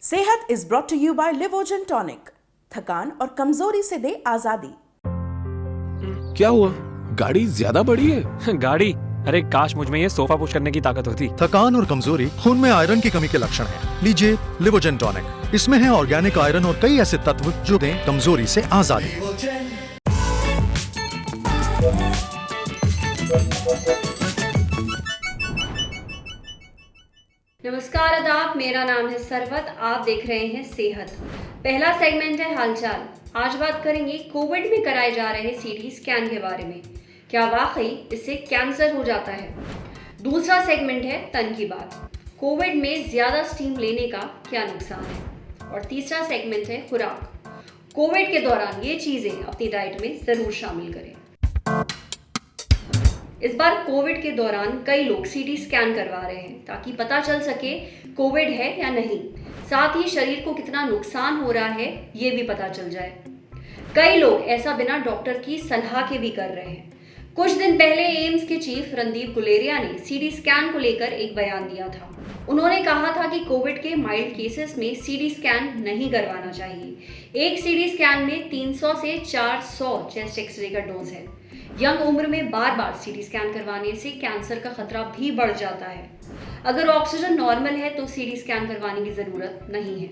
सेहत is brought to you by Livogen tonic. थकान और कमजोरी से दे आजादी। क्या हुआ? गाड़ी ज्यादा बड़ी है? गाड़ी? अरे काश मुझ में ये सोफा पुश करने की ताकत होती। थकान और कमजोरी खून में आयरन की कमी के लक्षण हैं। लीजिए लिवोजन टॉनिक। इसमें है ऑर्गेनिक आयरन और कई ऐसे तत्व जो दें कमजोरी से आजादी। नमस्कार आदाब, मेरा नाम है सरवत। आप देख रहे हैं सेहत। पहला सेगमेंट है हालचाल। आज बात करेंगे कोविड में कराए जा रहे सीटी स्कैन के बारे में। क्या वाकई इससे कैंसर हो जाता है? दूसरा सेगमेंट है तन की बात। कोविड में ज़्यादा स्टीम लेने का क्या नुकसान है? और तीसरा सेगमेंट है खुराक। कोविड के दौरान ये चीज़ें अपनी डाइट में ज़रूर शामिल करें। इस बार कोविड के दौरान कई लोग सीटी स्कैन करवा रहे हैं ताकि पता चल सके कोविड है या नहीं। साथ ही शरीर को कितना नुकसान हो रहा है ये भी पता चल जाए। कई लोग ऐसा बिना डॉक्टर की सलाह के भी कर रहे हैं। कुछ दिन पहले एम्स के चीफ रणदीप गुलेरिया ने सीटी स्कैन को लेकर एक बयान दिया था। उन्होंने कहा था कि कोविड के माइल्ड केसेस में सीटी स्कैन नहीं करवाना चाहिए। एक सीटी स्कैन में 300 से 400 चेस्ट एक्सरे का डोज है। यंग उम्र में बार बार सीटी स्कैन करवाने से कैंसर का खतरा भी बढ़ जाता है। अगर ऑक्सीजन नॉर्मल है तो सीटी स्कैन करवाने की ज़रूरत नहीं है।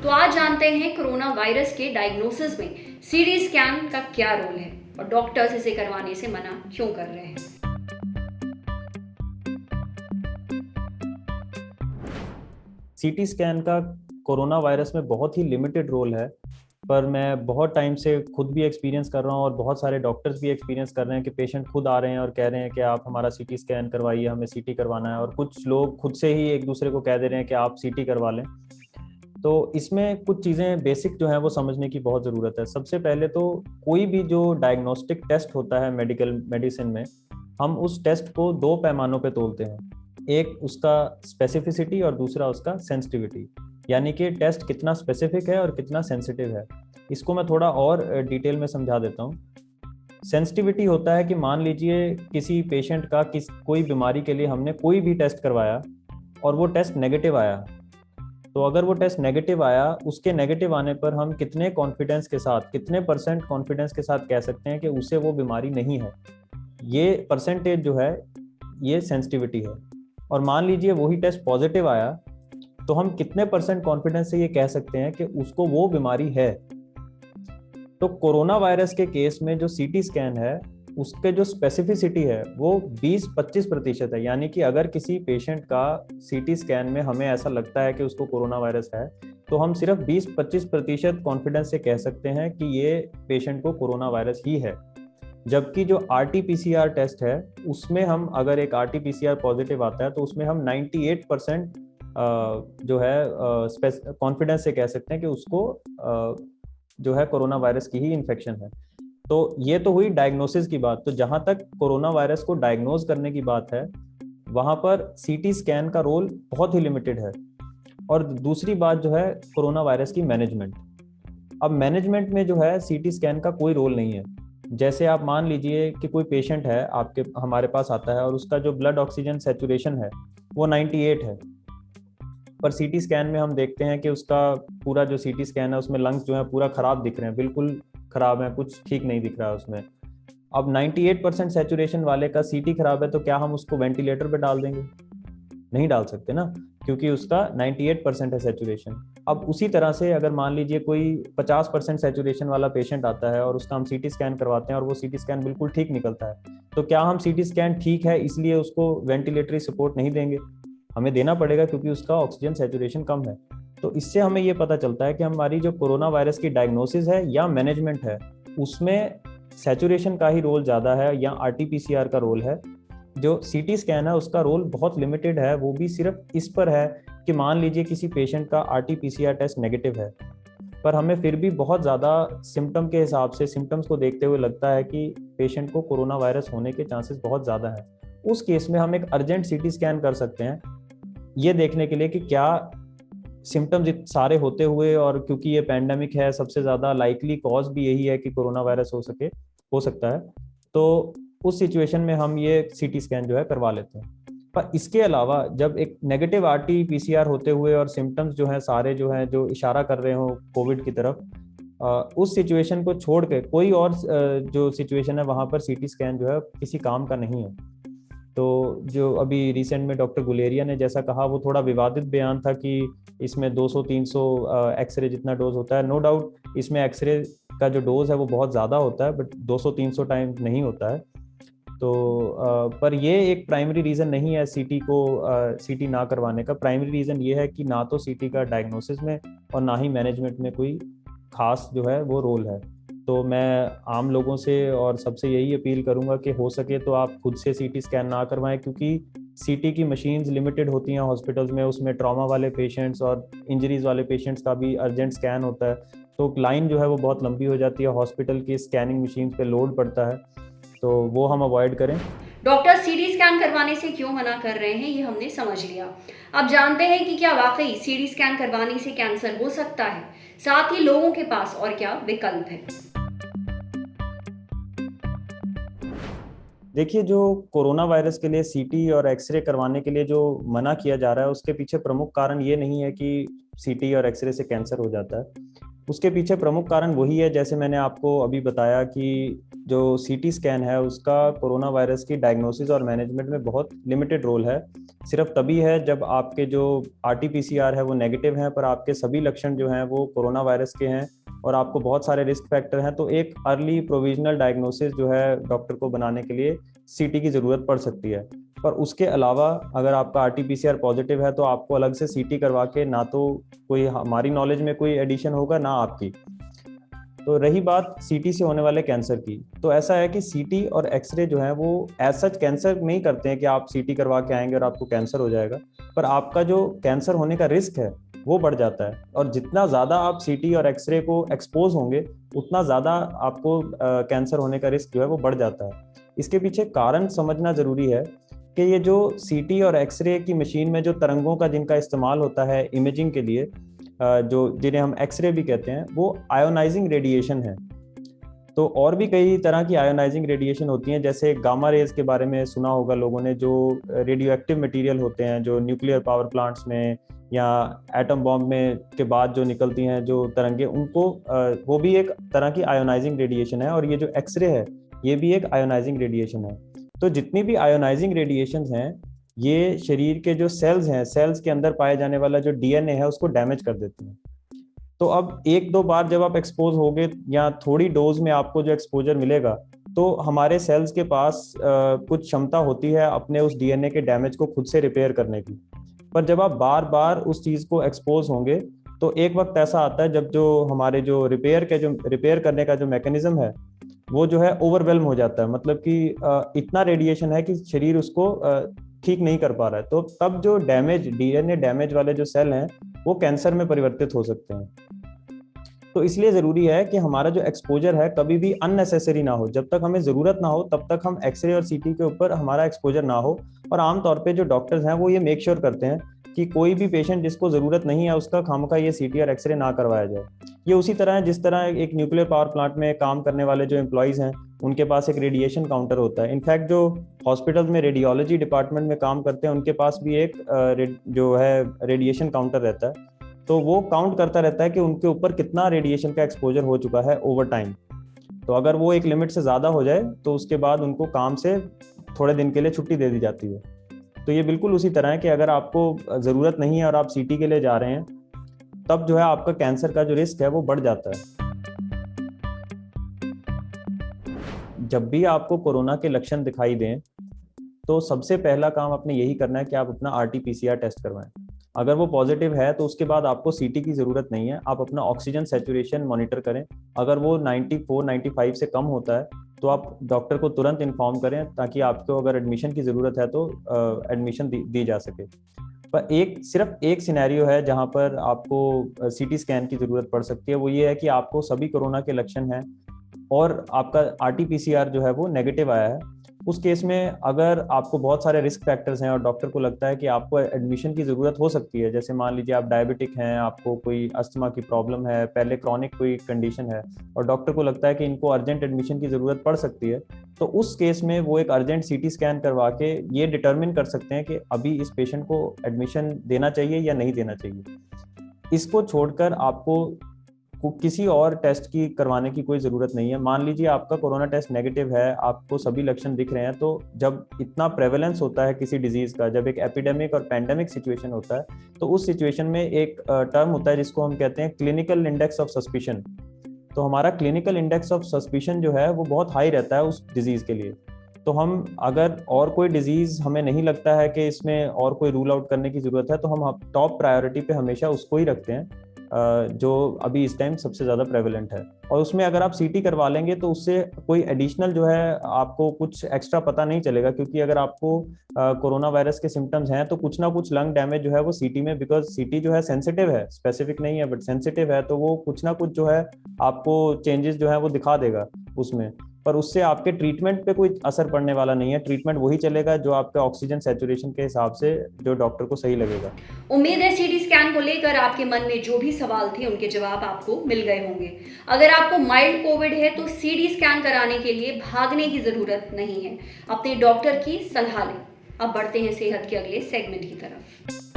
तो आज जानते हैं कोरोना वायरस के डायग्नोसिस में सीटी स्कैन का क्या रोल है और डॉक्टर्स इसे करवाने से मना क्यों कर रहे हैं। सीटी स्कैन का कोरोना वायरस में बहुत ही लिमिटेड रोल है, पर मैं बहुत टाइम से खुद भी एक्सपीरियंस कर रहा हूँ और बहुत सारे डॉक्टर्स भी एक्सपीरियंस कर रहे हैं कि पेशेंट खुद आ रहे हैं और कह रहे हैं कि आप हमारा सीटी स्कैन करवाइए, हमें सीटी करवाना है। और कुछ लोग खुद से ही एक दूसरे को कह दे रहे हैं कि आप सीटी करवा लें। तो इसमें कुछ चीज़ें बेसिक जो हैं वो समझने की बहुत ज़रूरत है। सबसे पहले तो कोई भी जो डायग्नोस्टिक टेस्ट होता है मेडिसिन में, हम उस टेस्ट को दो पैमानों पे तोलते हैं। एक उसका स्पेसिफिसिटी और दूसरा उसका सेंसिटिविटी, यानी कि टेस्ट कितना स्पेसिफिक है और कितना सेंसिटिव है। इसको मैं थोड़ा और डिटेल में समझा देता हूँ। सेंसिटिविटी होता है कि मान लीजिए किसी पेशेंट का कोई बीमारी के लिए हमने कोई भी टेस्ट करवाया और वो टेस्ट नेगेटिव आया, तो अगर वो टेस्ट नेगेटिव आया, उसके नेगेटिव आने पर हम कितने कॉन्फिडेंस के साथ, कितने % कॉन्फिडेंस के साथ कह सकते हैं कि उसे वो बीमारी नहीं है। ये परसेंटेज जो है ये सेंसिटिविटी है। और मान लीजिए वही टेस्ट पॉजिटिव आया, तो हम कितने % कॉन्फिडेंस से ये कह सकते हैं कि उसको वो बीमारी है। तो कोरोना वायरस के केस में जो सीटी स्कैन है उसके जो स्पेसिफिसिटी है वो 20-25% है। यानी कि अगर किसी पेशेंट का सीटी स्कैन में हमें ऐसा लगता है कि उसको कोरोना वायरस है, तो हम सिर्फ 20-25% कॉन्फिडेंस से कह सकते हैं कि ये पेशेंट को कोरोना वायरस ही है। जबकि जो RT-PCR टेस्ट है उसमें हम अगर एक RT-PCR पॉजिटिव आता है तो उसमें हम 98% जो है कॉन्फिडेंस से कह सकते हैं कि उसको जो है कोरोना वायरस की ही इन्फेक्शन है। तो ये तो हुई डायग्नोसिस की बात। तो जहां तक कोरोना वायरस को डायग्नोज करने की बात है, वहां पर सीटी स्कैन का रोल बहुत ही लिमिटेड है। और दूसरी बात जो है कोरोना वायरस की मैनेजमेंट। अब मैनेजमेंट में जो है सीटी स्कैन का कोई रोल नहीं है। जैसे आप मान लीजिए कि कोई पेशेंट है हमारे पास आता है और उसका जो ब्लड ऑक्सीजन सैचुरेशन है वो 98 है, पर सीटी स्कैन में हम देखते हैं कि उसका पूरा जो सीटी स्कैन है उसमें लंग्स जो है पूरा खराब दिख रहे हैं, बिल्कुल खराब है, कुछ ठीक नहीं दिख रहा है उसमें। अब 98% सैचुरेशन वाले का सीटी खराब है, तो क्या हम उसको वेंटिलेटर पे डाल देंगे? नहीं डाल सकते ना, क्योंकि उसका 98% है सैचुरेशन। अब उसी तरह से अगर मान लीजिए कोई 50% सैचुरेशन वाला पेशेंट आता है और उसका हम सीटी स्कैन करवाते हैं और वो सीटी स्कैन बिल्कुल ठीक निकलता है, तो क्या हम सीटी स्कैन ठीक है इसलिए उसको वेंटिलेटरी सपोर्ट नहीं देंगे? हमें देना पड़ेगा, क्योंकि उसका ऑक्सीजन सैचुरेशन कम है। तो इससे हमें ये पता चलता है कि हमारी जो कोरोना वायरस की डायग्नोसिस है या मैनेजमेंट है उसमें सैचुरेशन का ही रोल ज़्यादा है या RT-PCR का रोल है। जो सीटी स्कैन है उसका रोल बहुत लिमिटेड है। वो भी सिर्फ इस पर है कि मान लीजिए किसी पेशेंट का RT-PCR टेस्ट नेगेटिव है, पर हमें फिर भी बहुत ज़्यादा सिम्टम के हिसाब से, सिम्टम्स को देखते हुए लगता है कि पेशेंट को कोरोना वायरस होने के चांसेस बहुत ज़्यादा हैं। उस केस में हम एक अर्जेंट सीटी स्कैन कर सकते हैं, ये देखने के लिए कि क्या सिम्टम्स सारे होते हुए, और क्योंकि ये पैंडेमिक है, सबसे ज़्यादा लाइकली कॉज भी यही है कि कोरोना वायरस हो सकता है, तो उस सिचुएशन में हम ये सीटी स्कैन जो है करवा लेते हैं। पर इसके अलावा जब एक नेगेटिव RT-PCR होते हुए और सिम्टम्स जो हैं सारे जो हैं जो इशारा कर रहे हो कोविड की तरफ, उस सिचुएशन को छोड़ के कोई और जो सिचुएशन है वहाँ पर CT स्कैन जो है किसी काम का नहीं है। तो जो अभी रिसेंट में डॉक्टर गुलेरिया ने जैसा कहा वो थोड़ा विवादित बयान था कि इसमें 200-300 एक्सरे जितना डोज होता है। नो डाउट इसमें एक्सरे का जो डोज है वो बहुत ज़्यादा होता है, बट 200-300 टाइम नहीं होता है। तो पर ये एक प्राइमरी रीज़न नहीं है CT ना करवाने का। प्राइमरी रीज़न ये है कि ना तो CT का डायग्नोसिस में और ना ही मैनेजमेंट में कोई खास जो है वो रोल है। तो मैं आम लोगों से और सबसे यही अपील करूंगा कि हो सके तो आप खुद से CT स्कैन ना करवाएं, क्योंकि CT की मशीन्स लिमिटेड होती हैं हॉस्पिटल्स में, उसमें ट्रॉमा वाले पेशेंट्स और इंजरीज वाले पेशेंट्स का भी अर्जेंट स्कैन होता है। तो लाइन जो है वो बहुत लंबी हो जाती है, हॉस्पिटल की स्कैनिंग मशीन पे लोड पड़ता है, तो वो हम अवॉइड करें। डॉक्टर CT स्कैन करवाने से क्यों मना कर रहे हैं ये हमने समझ लिया। अब जानते हैं कि क्या वाकई CT स्कैन करवाने से कैंसर हो सकता है, साथ ही लोगों के पास और क्या विकल्प है। देखिए, जो कोरोना वायरस के लिए CT और एक्सरे करवाने के लिए जो मना किया जा रहा है उसके पीछे प्रमुख कारण ये नहीं है कि CT और एक्सरे से कैंसर हो जाता है। उसके पीछे प्रमुख कारण वही है, जैसे मैंने आपको अभी बताया कि जो CT स्कैन है उसका कोरोना वायरस की डायग्नोसिस और मैनेजमेंट में बहुत लिमिटेड रोल है। सिर्फ तभी है जब आपके जो RT-PCR है वो नेगेटिव हैं, पर आपके सभी लक्षण जो हैं वो कोरोना वायरस के हैं और आपको बहुत सारे रिस्क फैक्टर हैं, तो एक अर्ली प्रोविजनल डायग्नोसिस जो है डॉक्टर को बनाने के लिए CT की ज़रूरत पड़ सकती है। पर उसके अलावा अगर आपका RT-PCR पॉजिटिव है तो आपको अलग से CT करवा के ना तो कोई हमारी नॉलेज में कोई एडिशन होगा ना आपकी। तो रही बात CT से होने वाले कैंसर की, तो ऐसा है कि CT और एक्सरे जो है वो एज सच कैंसर नहीं करते हैं कि आप CT करवा के आएंगे और आपको कैंसर हो जाएगा, पर आपका जो कैंसर होने का रिस्क है वो बढ़ जाता है। और जितना ज़्यादा आप CT और एक्सरे को एक्सपोज होंगे उतना ज़्यादा आपको कैंसर होने का रिस्क जो है वो बढ़ जाता है। इसके पीछे कारण समझना ज़रूरी है कि ये जो CT और एक्सरे की मशीन में जो तरंगों का जिनका इस्तेमाल होता है इमेजिंग के लिए, जो जिन्हें हम एक्सरे भी कहते हैं, वो आयोनाइजिंग रेडिएशन है। तो और भी कई तरह की आयोनाइजिंग रेडिएशन होती हैं, जैसे गामा रेज के बारे में सुना होगा लोगों ने, जो रेडियो एक्टिव मटीरियल होते हैं जो न्यूक्लियर पावर प्लांट्स में या एटम बॉम्ब में के बाद जो निकलती हैं जो तरंगे, उनको वो भी एक तरह की आयोनाइजिंग रेडिएशन है। और ये जो एक्सरे है ये भी एक आयोनाइजिंग रेडिएशन है। तो जितनी भी आयोनाइजिंग रेडिएशंस हैं ये शरीर के जो सेल्स हैं, सेल्स के अंदर पाए जाने वाला जो DNA है उसको डैमेज कर देती हैं। तो अब एक दो बार जब आप एक्सपोज होगे या थोड़ी डोज में आपको जो एक्सपोजर मिलेगा, तो हमारे सेल्स के पास कुछ क्षमता होती है अपने उस DNA के डैमेज को खुद से रिपेयर करने की। पर जब आप बार बार उस चीज़ को एक्सपोज होंगे तो एक वक्त ऐसा आता है जब जो हमारे जो रिपेयर करने का जो मैकेनिज्म है वो जो है ओवरवेल्म हो जाता है, मतलब कि इतना रेडिएशन है कि शरीर उसको ठीक नहीं कर पा रहा है। तो तब जो DNA डैमेज वाले जो सेल हैं वो कैंसर में परिवर्तित हो सकते हैं। तो इसलिए ज़रूरी है कि हमारा जो एक्सपोजर है कभी भी अननेसेसरी ना हो। जब तक हमें ज़रूरत ना हो तब तक हम एक्सरे और CT के ऊपर हमारा एक्सपोजर ना हो। और आमतौर पे जो डॉक्टर्स हैं वो ये मेक श्योर करते हैं कि कोई भी पेशेंट जिसको ज़रूरत नहीं है उसका खामखा ये CT और एक्सरे ना करवाया जाए। ये उसी तरह है जिस तरह एक न्यूक्लियर पावर प्लांट में काम करने वाले जो एम्प्लॉयज़ हैं उनके पास एक रेडिएशन काउंटर होता है। इनफैक्ट जो हॉस्पिटल में रेडियोलॉजी डिपार्टमेंट में काम करते हैं उनके पास भी एक जो है रेडिएशन काउंटर रहता है। तो वो काउंट करता रहता है कि उनके ऊपर कितना रेडिएशन का एक्सपोजर हो चुका है ओवर टाइम। तो अगर वो एक लिमिट से ज़्यादा हो जाए तो उसके बाद उनको काम से थोड़े दिन के लिए छुट्टी दे दी जाती है। तो ये बिल्कुल उसी तरह है कि अगर आपको ज़रूरत नहीं है और आप CT के लिए जा रहे हैं तब जो है आपका कैंसर का जो रिस्क है वो बढ़ जाता है। जब भी आपको कोरोना के लक्षण दिखाई दें तो सबसे पहला काम आपने यही करना है कि आप अपना RT-PCR टेस्ट करवाएं। अगर वो पॉजिटिव है तो उसके बाद आपको CT की ज़रूरत नहीं है, आप अपना ऑक्सीजन सैचुरेशन मॉनिटर करें। अगर वो 94-95 से कम होता है तो आप डॉक्टर को तुरंत इन्फॉर्म करें ताकि आपको अगर एडमिशन की ज़रूरत है तो एडमिशन दी जा सके। पर सिर्फ एक सिनेरियो है जहाँ पर आपको CT स्कैन की ज़रूरत पड़ सकती है, वो ये है कि आपको सभी कोरोना के लक्षण हैं और आपका RT-PCR जो है वो नेगेटिव आया है। उस केस में अगर आपको बहुत सारे रिस्क फैक्टर्स हैं और डॉक्टर को लगता है कि आपको एडमिशन की ज़रूरत हो सकती है, जैसे मान लीजिए आप डायबिटिक हैं, आपको कोई अस्थमा की प्रॉब्लम है, पहले क्रॉनिक कोई कंडीशन है और डॉक्टर को लगता है कि इनको अर्जेंट एडमिशन की ज़रूरत पड़ सकती है, तो उस केस में वो एक अर्जेंट सीटी स्कैन करवा के ये डिटरमिन कर सकते हैं कि अभी इस पेशेंट को एडमिशन देना चाहिए या नहीं देना चाहिए। इसको छोड़कर आपको किसी और टेस्ट की करवाने की कोई ज़रूरत नहीं है। मान लीजिए आपका कोरोना टेस्ट नेगेटिव है, आपको सभी लक्षण दिख रहे हैं, तो जब इतना प्रेवलेंस होता है किसी डिजीज़ का, जब एक एपिडेमिक और पैंडेमिक सिचुएशन होता है, तो उस सिचुएशन में एक टर्म होता है जिसको हम कहते हैं क्लिनिकल इंडेक्स ऑफ सस्पिशन। तो हमारा क्लिनिकल इंडेक्स ऑफ सस्पिशन जो है वो बहुत हाई रहता है उस डिजीज़ के लिए। तो हम अगर और कोई डिजीज़ हमें नहीं लगता है कि इसमें और कोई रूल आउट करने की ज़रूरत है, तो हम टॉप प्रायोरिटी पे हमेशा उसको ही रखते हैं जो अभी इस टाइम सबसे ज़्यादा प्रेवलेंट है। और उसमें अगर आप सीटी करवा लेंगे तो उससे कोई एडिशनल जो है आपको कुछ एक्स्ट्रा पता नहीं चलेगा, क्योंकि अगर आपको कोरोना वायरस के सिम्टम्स हैं तो कुछ ना कुछ लंग डैमेज जो है वो सीटी में, बिकॉज सीटी जो है सेंसिटिव है, स्पेसिफिक नहीं है बट सेंसिटिव है, तो वो कुछ ना कुछ जो है आपको चेंजेस जो है वो दिखा देगा उसमें, पर उससे आपके ट्रीटमेंट पे कोई असर पड़ने वाला नहीं है। ट्रीटमेंट वही चलेगा जो आपके ऑक्सीजन सैचुरेशन के हिसाब से जो डॉक्टर को सही लगेगा। उम्मीद है सीटी स्कैन को लेकर आपके मन में जो भी सवाल थे उनके जवाब आपको मिल गए होंगे। अगर आपको माइल्ड कोविड है तो सीटी स्कैन कराने के लिए भागने की जरूरत नहीं है, अपने डॉक्टर की सलाह लें। अब बढ़ते हैं सेहत के अगले सेगमेंट की तरफ।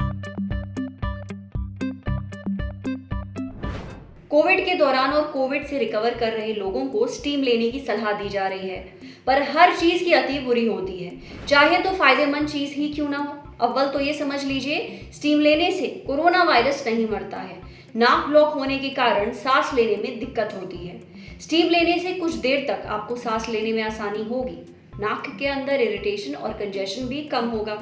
कोविड के दौरान और कोविड से रिकवर कर रहे लोगों को स्टीम लेने की सलाह दी जा रही है, पर हर चीज की अति बुरी होती है, चाहे तो फायदेमंद चीज ही क्यों ना हो। अव्वल तो ये समझ लीजिए, स्टीम लेने से कोरोना वायरस नहीं मरता है। नाक ब्लॉक होने के कारण सांस लेने में दिक्कत होती है। स्टीम लेने से कुछ देर तक आपको सांस लेने में आसानी होगी, नाक के अंदर इरिटेशन और कंजेशन भी कम होगा,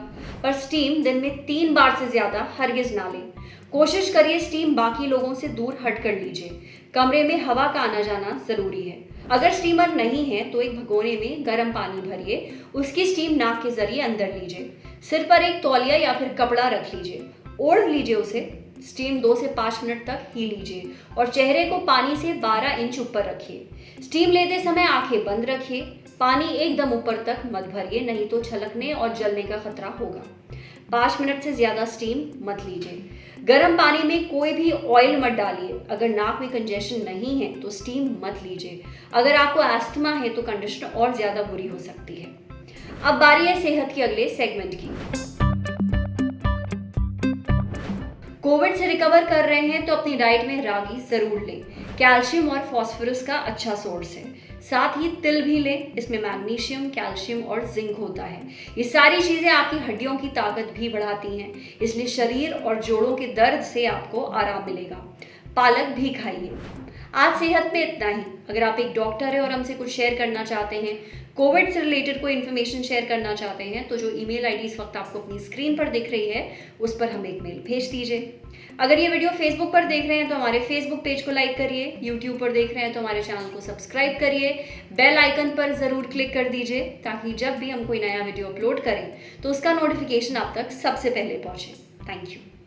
पर स्टीम दिन में 3 बार से ज्यादा हरगिज ना लें। कोशिश करिए स्टीम बाकी लोगों से दूर हट कर लीजिए। कमरे में हवा का आना जाना जरूरी है। अगर स्टीमर नहीं है तो एक भगोने में गर्म पानी भरिए, उसकी स्टीम नाक के जरिए अंदर लीजिए। सिर पर एक तौलिया या फिर कपड़ा रख लीजिए, ओढ़ लीजिए उसे। स्टीम 2 से 5 मिनट तक ही लीजिए और चेहरे को पानी से 12 इंच ऊपर रखिए। स्टीम लेते समय आंखें बंद रखिए। पानी एकदम ऊपर तक मत भरिए, नहीं तो छलकने और जलने का खतरा होगा। 5 मिनट से ज्यादा स्टीम मत लीजिए। गर्म पानी में कोई भी ऑयल मत डालिए। अगर नाक में कंजेशन नहीं है तो स्टीम मत लीजिए। अगर आपको अस्थमा है तो कंडीशन और ज्यादा बुरी हो सकती है। अब बारी है सेहत के अगले सेगमेंट की। कोविड से रिकवर कर रहे हैं तो अपनी डाइट में रागी जरूर लें। कैल्शियम और फास्फोरस का अच्छा सोर्स है। साथ ही तिल भी लें, इसमें मैग्नीशियम, कैल्शियम और जिंक होता है। ये सारी चीजें आपकी हड्डियों की ताकत भी बढ़ाती हैं, इसलिए शरीर और जोड़ों के दर्द से आपको आराम मिलेगा। पालक भी खाइए। आज सेहत पे इतना ही। अगर आप एक डॉक्टर हैं और हमसे कुछ शेयर करना चाहते हैं, कोविड से रिलेटेड कोई इन्फॉर्मेशन शेयर करना चाहते हैं, तो जो ईमेल आईडी इस वक्त आपको अपनी स्क्रीन पर दिख रही है उस पर हमें एक मेल भेज दीजिए। अगर ये वीडियो फेसबुक पर देख रहे हैं तो हमारे फेसबुक पेज को लाइक करिए, यूट्यूब पर देख रहे हैं तो हमारे चैनल को सब्सक्राइब करिए, बेल आइकन पर ज़रूर क्लिक कर दीजिए ताकि जब भी हम कोई नया वीडियो अपलोड करें तो उसका नोटिफिकेशन आप तक सबसे पहले पहुँचे। Thank you.